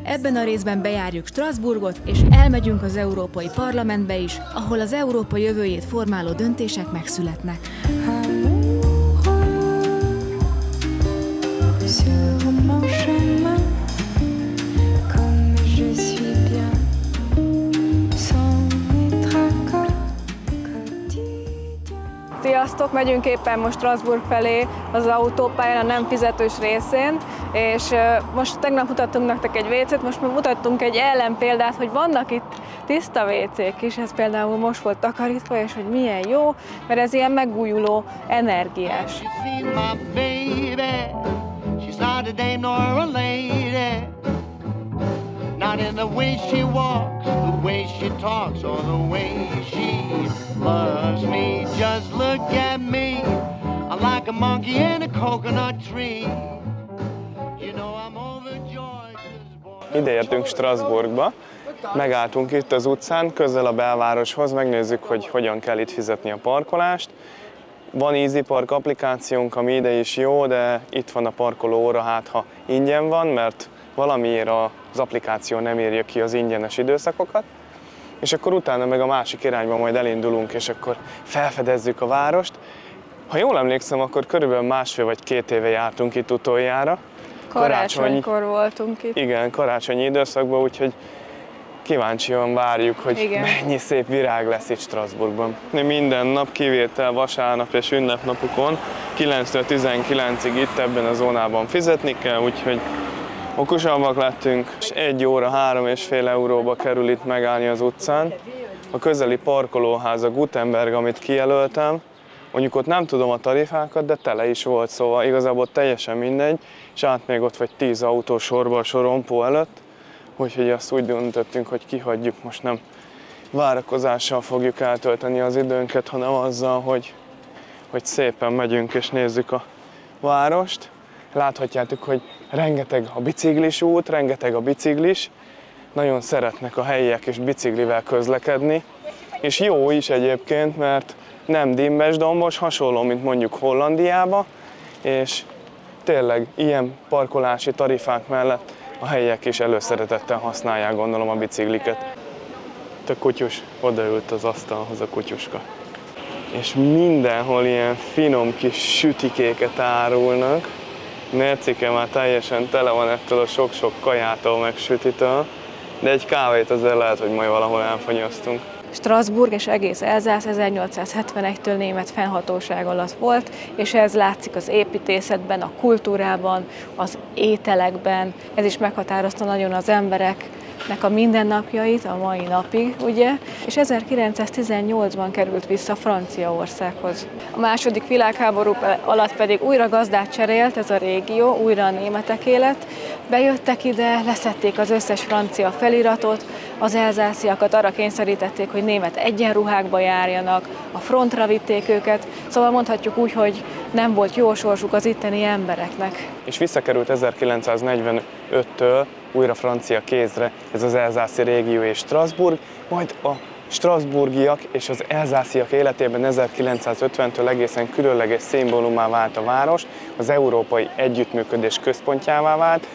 Ebben a részben bejárjuk Strasbourgot, és elmegyünk az Európai Parlamentbe is, ahol az Európa jövőjét formáló döntések megszületnek. Sziasztok! Megyünk éppen most Strasbourg felé az autópályán, a nem fizetős részén, és most tegnap mutattunk nektek egy WC-t, most mutattunk egy ellenpéldát, hogy vannak itt tiszta WC-k is, ez például most volt takarítva, és hogy milyen jó, mert ez ilyen megújuló, energiás. Not in the way she walks, the way she talks, or the way she loves me. Just look at me, I'm like a monkey in a coconut tree. You know I'm overjoyed. Ide értünk Strasbourgba, megálltunk itt az utcán, közel a belvároshoz, megnézzük, hogy hogyan kell itt fizetni a parkolást. Van EasyPark applikációnk, ami ide is jó, de itt van a parkoló óra, hát ha ingyen van, mert valamiért az applikáció nem írja ki az ingyenes időszakokat, és akkor utána meg a másik irányba majd elindulunk, és akkor felfedezzük a várost. Ha jól emlékszem, akkor körülbelül 1,5 vagy 2 éve jártunk itt utoljára. Karácsonykor voltunk itt. Igen, karácsonyi időszakban, úgyhogy kíváncsian várjuk, hogy igen, mennyi szép virág lesz itt Strasbourgban. Minden nap kivétel vasárnap és ünnepnapokon 9-től 19-ig itt ebben a zónában fizetni kell, úgyhogy okosabbak lettünk, és 1 óra 3,5 euróba kerül itt megállni az utcán. A közeli parkolóház a Gutenberg, amit kijelöltem, mondjuk ott nem tudom a tarifákat, de tele is volt, szóval igazából teljesen mindegy, és át még ott vagy 10 autó sorba a sorompó előtt, úgyhogy azt úgy döntöttünk, hogy kihagyjuk, most nem várakozással fogjuk eltölteni az időnket, hanem azzal, hogy szépen megyünk és nézzük a várost. Láthatjátok, hogy rengeteg a biciklis út, rengeteg a biciklis, nagyon szeretnek a helyiek is biciklivel közlekedni, és jó is egyébként, mert nem dimbes-dombos, hasonló, mint mondjuk Hollandiába, és tényleg ilyen parkolási tarifák mellett a helyiek is előszeretettel használják, gondolom, a bicikliket. A kutyus odaült az asztalhoz, a kutyuska. És mindenhol ilyen finom kis sütikéket árulnak. Mércike már teljesen tele van ettől a sok-sok kajától, meg sütitől, de egy kávét azért lehet, hogy majd valahol elfogyasztunk. Strasbourg és egész Elzász 1871-től német fennhatóság alatt volt, és ez látszik az építészetben, a kultúrában, az ételekben. Ez is meghatározta nagyon az embereknek a mindennapjait a mai napig, ugye? És 1918-ban került vissza Franciaországhoz. A második világháború alatt pedig újra gazdát cserélt ez a régió, újra a németeké lett. Bejöttek ide, leszették az összes francia feliratot, az elzásziakat arra kényszerítették, hogy német egyenruhákba járjanak, a frontra vitték őket, szóval mondhatjuk úgy, hogy nem volt jó sorsuk az itteni embereknek. És visszakerült 1945-től újra francia kézre ez az elzászi régió és Strasbourg, majd a strasbourgiak és az elzásziak életében 1950-től egészen különleges szimbólumá vált a város, az európai együttműködés központjává vált,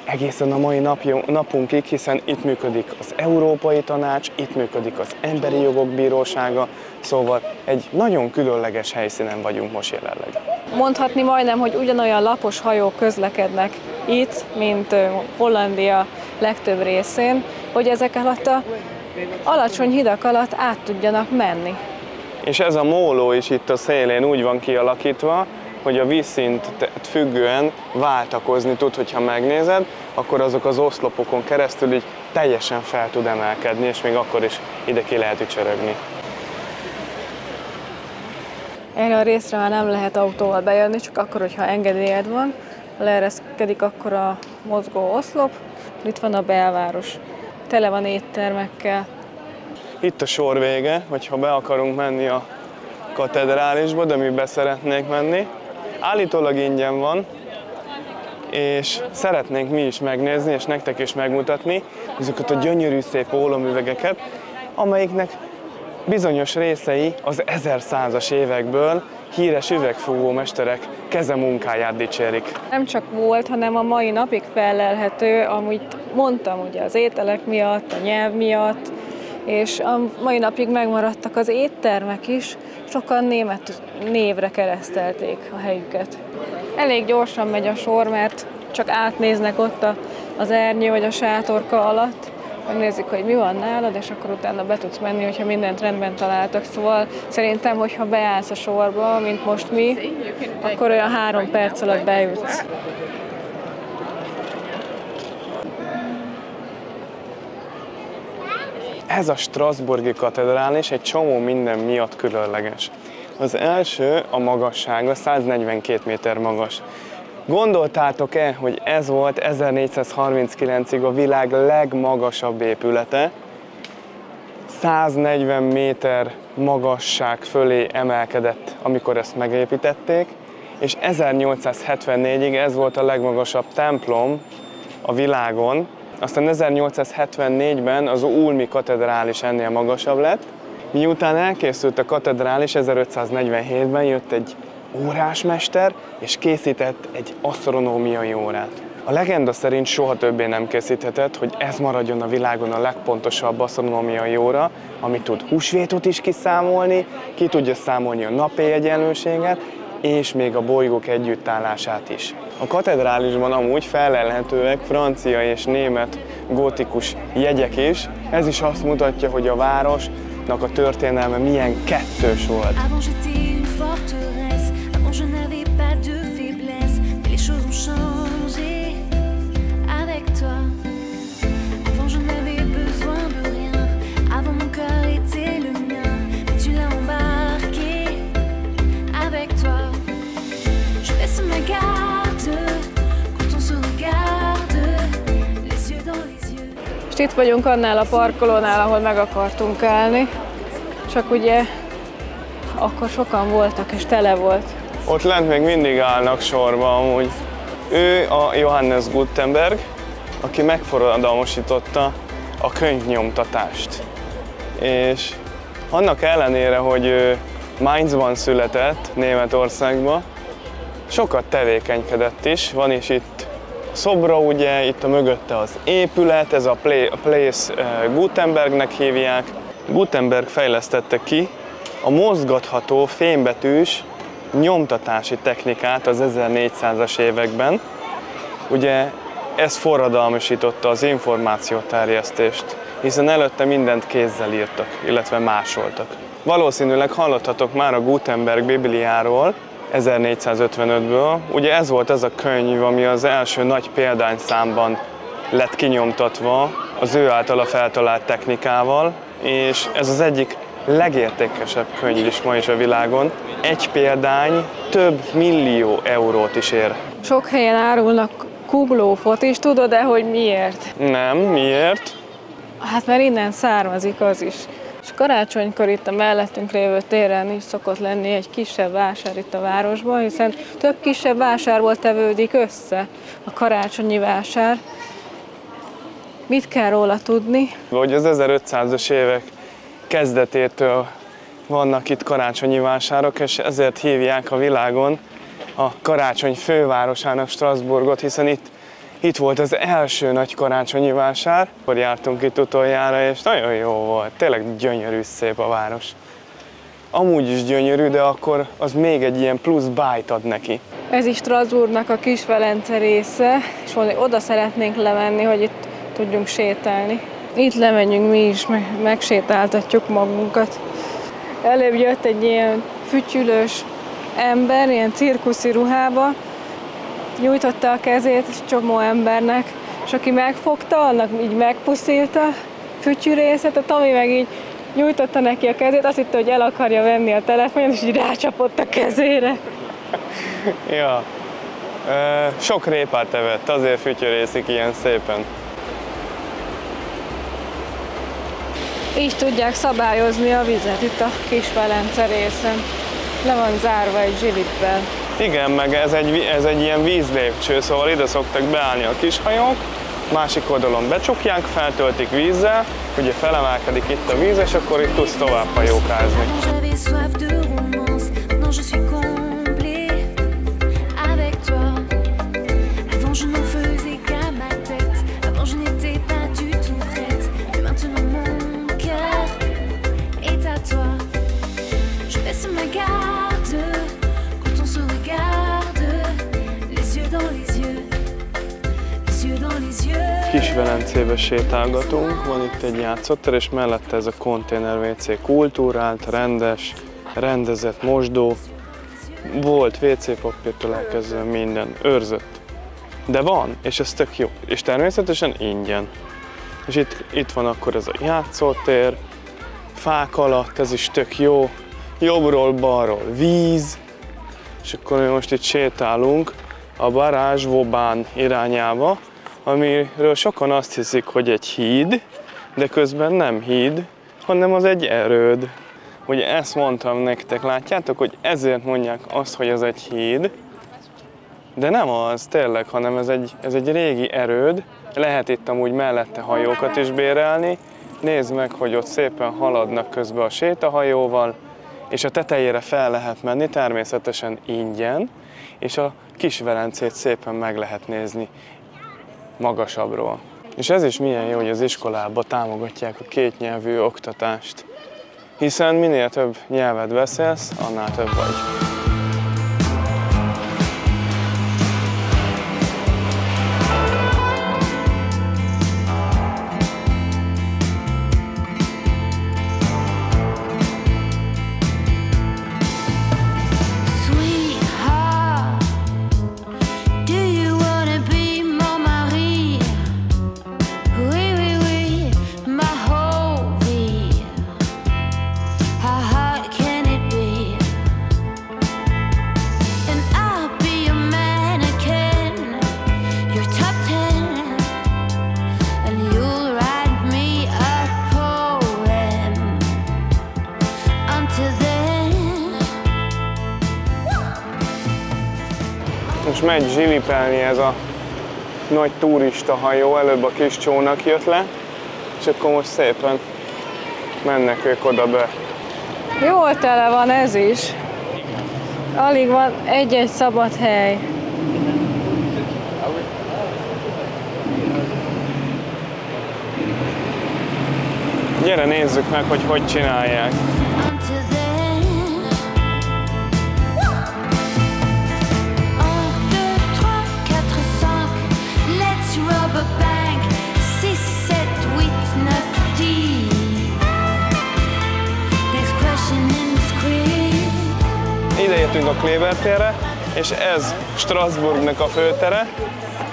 egészen a mai napunkig, hiszen itt működik az Európai Tanács, itt működik az Emberi Jogok Bírósága, szóval egy nagyon különleges helyszínen vagyunk most jelenleg. Mondhatni majdnem, hogy ugyanolyan lapos hajók közlekednek itt, mint Hollandia legtöbb részén, hogy ezek alatt a alacsony hidak alatt át tudjanak menni. És ez a móló is itt a szélén úgy van kialakítva, hogy a vízszintet függően váltakozni tud, hogyha megnézed, akkor azok az oszlopokon keresztül így teljesen fel tud emelkedni, és még akkor is ide ki lehet ücsörögni. Erre a részre már nem lehet autóval bejönni, csak akkor, hogyha engedélyed van. Ha leereszkedik akkor a mozgó oszlop, itt van a belváros. Tele van éttermekkel. Itt a sor vége, hogyha be akarunk menni a katedrálisba, de mi be szeretnék menni. Állítólag ingyen van, és szeretnénk mi is megnézni, és nektek is megmutatni ezeket a gyönyörű szép ólomüvegeket, amelyiknek bizonyos részei az 1100-as évekből híres üvegfúvó mesterek kezemunkáját dicsérik. Nem csak volt, hanem a mai napig fellelhető, amit mondtam ugye az ételek miatt, a nyelv miatt, és a mai napig megmaradtak az éttermek is, sokan német névre keresztelték a helyüket. Elég gyorsan megy a sor, mert csak átnéznek ott az ernyő vagy a sátorka alatt, megnézik, hogy mi van nálad, és akkor utána be tudsz menni, hogyha mindent rendben találtak. Szóval szerintem, hogyha beállsz a sorba, mint most mi, akkor olyan 3 perc alatt bejutsz. Ez a strasbourgi katedrális egy csomó minden miatt különleges. Az első a magassága, 142 méter magas. Gondoltátok-e, hogy ez volt 1439-ig a világ legmagasabb épülete? 140 méter magasság fölé emelkedett, amikor ezt megépítették, és 1874-ig ez volt a legmagasabb templom a világon. Aztán 1874-ben az Ulmi katedrális ennél magasabb lett. Miután elkészült a katedrális, 1547-ben jött egy órásmester, és készített egy asztronómiai órát. A legenda szerint soha többé nem készíthetett, hogy ez maradjon a világon a legpontosabb asztronómiai óra, ami tud húsvétot is kiszámolni, ki tudja számolni a napi egyenlőséget, és még a bolygók együttállását is. A katedrálisban amúgy fellelhetőek francia és német gótikus jegyek is. Ez is azt mutatja, hogy a városnak a történelme milyen kettős volt. Itt vagyunk annál a parkolónál, ahol meg akartunk állni, csak ugye akkor sokan voltak és tele volt. Ott lent még mindig állnak sorba amúgy. Ő a Johannes Gutenberg, aki megforradalmasította a könyvnyomtatást. És annak ellenére, hogy ő Mainzban született, Németországban, sokat tevékenykedett is, van is itt szobra, ugye, itt a mögötte az épület, ez a Place Gutenbergnek hívják. Gutenberg fejlesztette ki a mozgatható fémbetűs nyomtatási technikát az 1400-as években. Ugye ez forradalmasította az információterjesztést, hiszen előtte mindent kézzel írtak, illetve másoltak. Valószínűleg hallottatok már a Gutenberg Bibliáról, 1455-ből. Ugye ez volt az a könyv, ami az első nagy példányszámban lett kinyomtatva az ő általa feltalált technikával, és ez az egyik legértékesebb könyv is ma is a világon. Egy példány több millió eurót is ér. Sok helyen árulnak kuglófot is, tudod-e, hogy miért? Nem, miért? Hát mert innen származik az is. És karácsonykor itt a mellettünk lévő téren is szokott lenni egy kisebb vásár itt a városban, hiszen több kisebb vásárból tevődik össze a karácsonyi vásár. Mit kell róla tudni? Hogy az 1500-as évek kezdetétől vannak itt karácsonyi vásárok, és ezért hívják a világon a karácsony fővárosának Strasbourgot, hiszen itt volt az első nagy karácsonyi vásár. Akkor jártunk itt utoljára, és nagyon jó volt. Tényleg gyönyörű, szép a város. Amúgy is gyönyörű, de akkor az még egy ilyen plusz bájt ad neki. Ez is Strasbourgnak a Kis Velence része, és oda szeretnénk lemenni, hogy itt tudjunk sétálni. Itt lemegyünk mi is, megsétáltatjuk magunkat. Előbb jött egy ilyen fütyülős ember, ilyen cirkuszi ruhába, nyújtotta a kezét csomó embernek, és aki megfogta, annak így megpuszilta a fütyűrészet, a Tomi meg így nyújtotta neki a kezét, azt hitte, hogy el akarja venni a telefonját, és így rácsapott a kezére. Ja, sok répát evett, azért fütyörészik ilyen szépen. Így tudják szabályozni a vizet itt a Kis Velence részen. Le van zárva egy zsilippel. Igen, meg ez egy ilyen vízlépcső, szóval ide szoktak beállni a kis hajók, másik oldalon becsukják, feltöltik vízzel, ugye felemelkedik itt a víz, és akkor itt tudsz tovább hajókázni. Kis-Velencébe sétálgatunk, van itt egy játszótér, és mellette ez a konténer WC kultúrált, rendes, rendezett mosdó, volt WC papírtól elkezdve minden, őrzött. De van, és ez tök jó, és természetesen ingyen. És itt van akkor ez a játszótér, fák alatt, ez is tök jó, jobbról, balról víz, és akkor mi most itt sétálunk a Barázs Vobán irányába, amiről sokan azt hiszik, hogy egy híd, de közben nem híd, hanem az egy erőd. Ugye ezt mondtam nektek, látjátok, hogy ezért mondják azt, hogy ez egy híd, de nem az tényleg, hanem ez egy régi erőd, lehet itt amúgy mellette hajókat is bérelni, nézd meg, hogy ott szépen haladnak közben a sétahajóval, és a tetejére fel lehet menni, természetesen ingyen, és a Kis-Velencét szépen meg lehet nézni magasabbról. És ez is milyen jó, hogy az iskolában támogatják a kétnyelvű oktatást, hiszen minél több nyelvet beszélsz, annál több vagy. Most megy zsilipelni ez a nagy turista hajó, előbb a kis csónak jött le, és akkor most szépen mennek ők oda be. Jól tele van ez is. Alig van egy-egy szabad hely. Gyere, nézzük meg, hogy csinálják. Ide értünk a Kléber térre, és ez Strasbourgnak a főtere,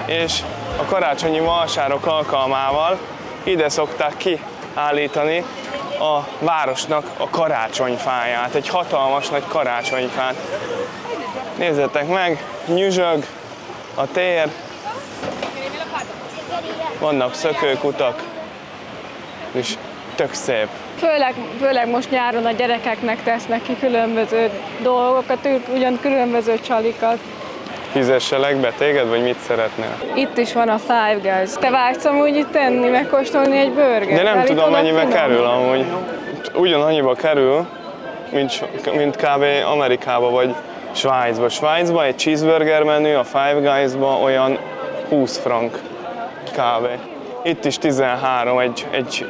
és a karácsonyi vasárok alkalmával ide szokták kiállítani a városnak a karácsonyfáját, egy hatalmas nagy karácsonyfát. Nézzétek meg, nyüzsög a tér, vannak szökőkutak, és tök szép. Főleg most nyáron a gyerekeknek tesznek ki különböző dolgokat, ugyan különböző csalikat. Fizesselek be téged, vagy mit szeretnél? Itt is van a Five Guys. Te vágysz amúgy itt tenni, megkóstolni egy burgert? De nem tudom, mennyibe kerül amúgy. Ugyanannyiba kerül, mint kb. Amerikába vagy Svájcba. Svájcba egy cheeseburger menü, a Five Guys-ba olyan 20 frank kb. Itt is 13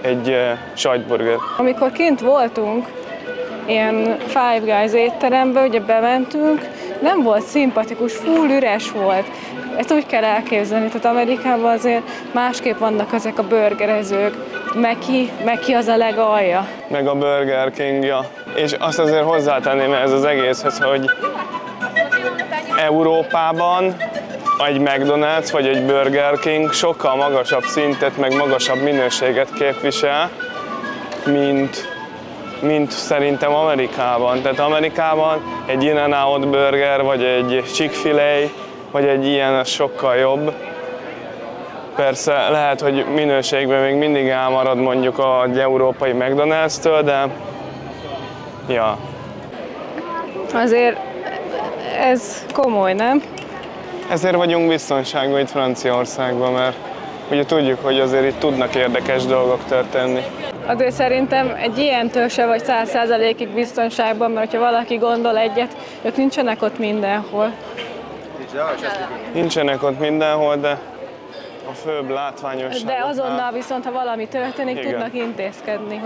egy sajtburger. Amikor kint voltunk, ilyen Five Guys étterembe, ugye bementünk, nem volt szimpatikus, full üres volt. Ezt úgy kell elképzelni, tehát Amerikában azért másképp vannak ezek a burgerezők. Meki az a legalja. Meg a Burger King-ja. És azt azért hozzátenném ez az egészhez, hogy Európában egy McDonald's vagy egy Burger King sokkal magasabb szintet, meg magasabb minőséget képvisel, mint szerintem Amerikában. Tehát Amerikában egy In-N-Out burger, vagy egy Chick-fil-A, vagy egy ilyen, az sokkal jobb. Persze lehet, hogy minőségben még mindig elmarad mondjuk egy európai McDonald's-től, de ja. Azért ez komoly, nem? Ezért vagyunk biztonságban itt Franciaországban, mert ugye tudjuk, hogy azért itt tudnak érdekes dolgok történni. Azért szerintem egy ilyentől se vagy 100%-ig biztonságban, mert ha valaki gondol egyet, ők nincsenek ott mindenhol. Nincsenek ott mindenhol, de a főbb látványosság. De azonnal viszont, ha valami történik, igen, tudnak intézkedni,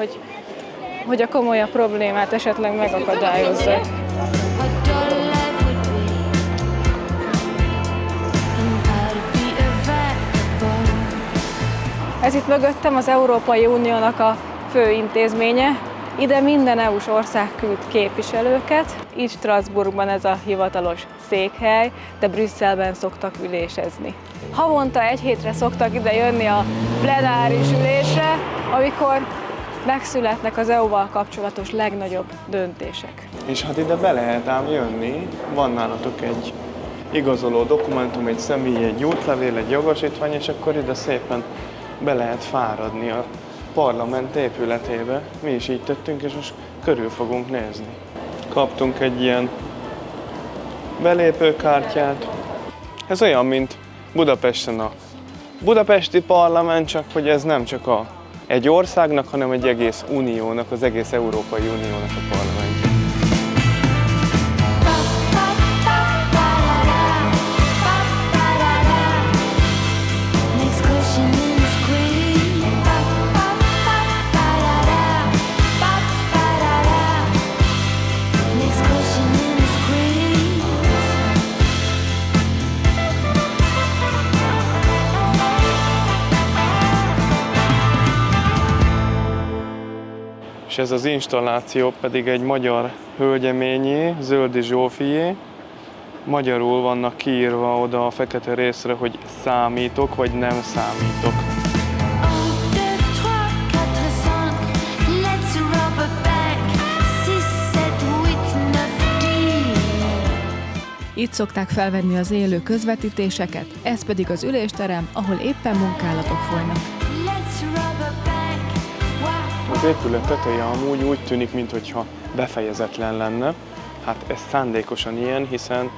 hogy a komolyabb problémát esetleg megakadályozzák. Ez itt mögöttem az Európai Uniónak a fő intézménye. Ide minden EU-s ország küld képviselőket. Itt Strasbourgban ez a hivatalos székhely, de Brüsszelben szoktak ülésezni. Havonta egy hétre szoktak ide jönni a plenáris ülésre, amikor megszületnek az EU-val kapcsolatos legnagyobb döntések. És hát ide be lehet ám jönni, van nálatok egy igazoló dokumentum, egy személyi, egy útlevél, egy jogosítvány, és akkor ide szépen be lehet fáradni a parlament épületébe. Mi is így tettünk, és most körül fogunk nézni. Kaptunk egy ilyen belépőkártyát. Ez olyan, mint Budapesten a budapesti parlament, csak hogy ez nem csak egy országnak, hanem egy egész uniónak, az egész Európai Uniónak a parlamentje. És ez az installáció pedig egy magyar hölgyeményé, Zöldi Zsófié. Magyarul vannak kiírva oda a fekete részre, hogy számítok, vagy nem számítok. Itt szokták felvenni az élő közvetítéseket, ez pedig az ülésterem, ahol éppen munkálatok folynak. Az épület teteje amúgy úgy tűnik, mintha befejezetlen lenne. Hát ez szándékosan ilyen, hiszen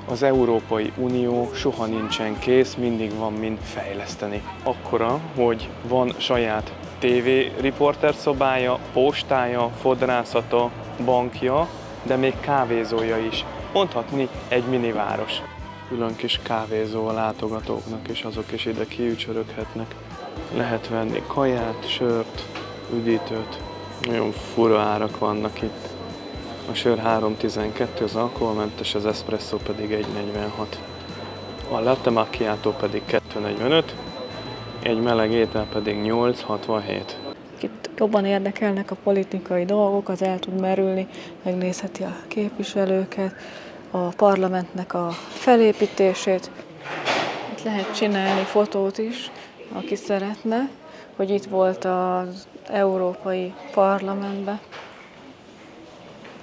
az Európai Unió soha nincsen kész, mindig van mind fejleszteni. Akkora, hogy van saját TV-riporter szobája, postája, fodrászata, bankja, de még kávézója is. Mondhatni egy miniváros. Külön kis kávézó a látogatóknak, és azok is ide kiücsöröghetnek. Lehet venni kaját, sört, üdítőt. Nagyon fura árak vannak itt. A sör 3,12, az alkoholmentes, az espresso pedig 1,46. A latte macchiato pedig 2,45, egy meleg étel pedig 8,67. Itt jobban érdekelnek a politikai dolgok, az el tud merülni, megnézheti a képviselőket, a parlamentnek a felépítését. Itt lehet csinálni fotót is, aki szeretne, hogy itt volt az Európai Parlamentben.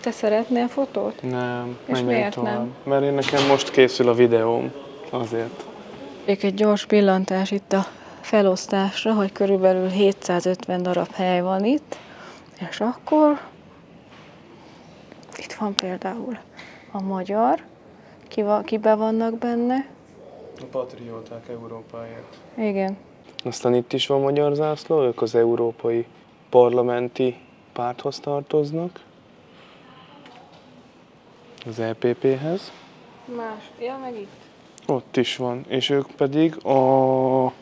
Te szeretnél fotót? Nem, és miért tovább. Nem? Mert én nekem most készül a videóm, azért. Egy gyors pillantás itt a felosztásra, hogy körülbelül 750 darab hely van itt, és akkor itt van például a magyar, kibe vannak benne. A patrióták Európáért. Igen. Aztán itt is van magyar zászló, ők az Európai Parlamenti Párthoz tartoznak, az EPP-hez. Meg itt. Ott is van, és ők pedig a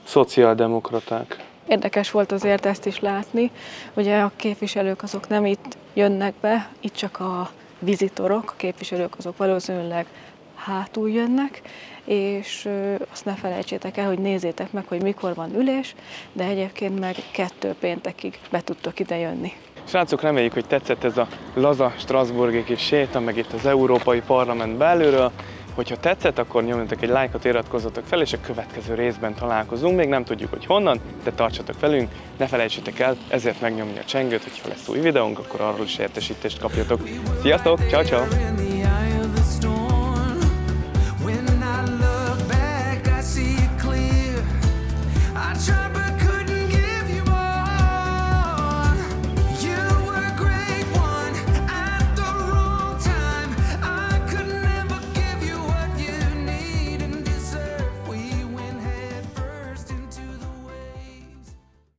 szociáldemokraták. Érdekes volt azért ezt is látni, ugye a képviselők azok nem itt jönnek be, itt csak a vizitorok, a képviselők azok valószínűleg hátul jönnek, és azt ne felejtsétek el, hogy nézzétek meg, hogy mikor van ülés, de egyébként meg 2 péntekig be tudtok ide jönni. Srácok, reméljük, hogy tetszett ez a laza strasbourgi kis séta, meg itt az Európai Parlament belülről. Hogyha tetszett, akkor nyomjatok egy lájkot, iratkozzatok fel, és a következő részben találkozunk. Még nem tudjuk, hogy honnan, de tartsatok velünk. Ne felejtsétek el, ezért megnyomni a csengőt, hogyha lesz új videónk, akkor arról is értesítést kapjatok. Sziasztok, ciao ciao!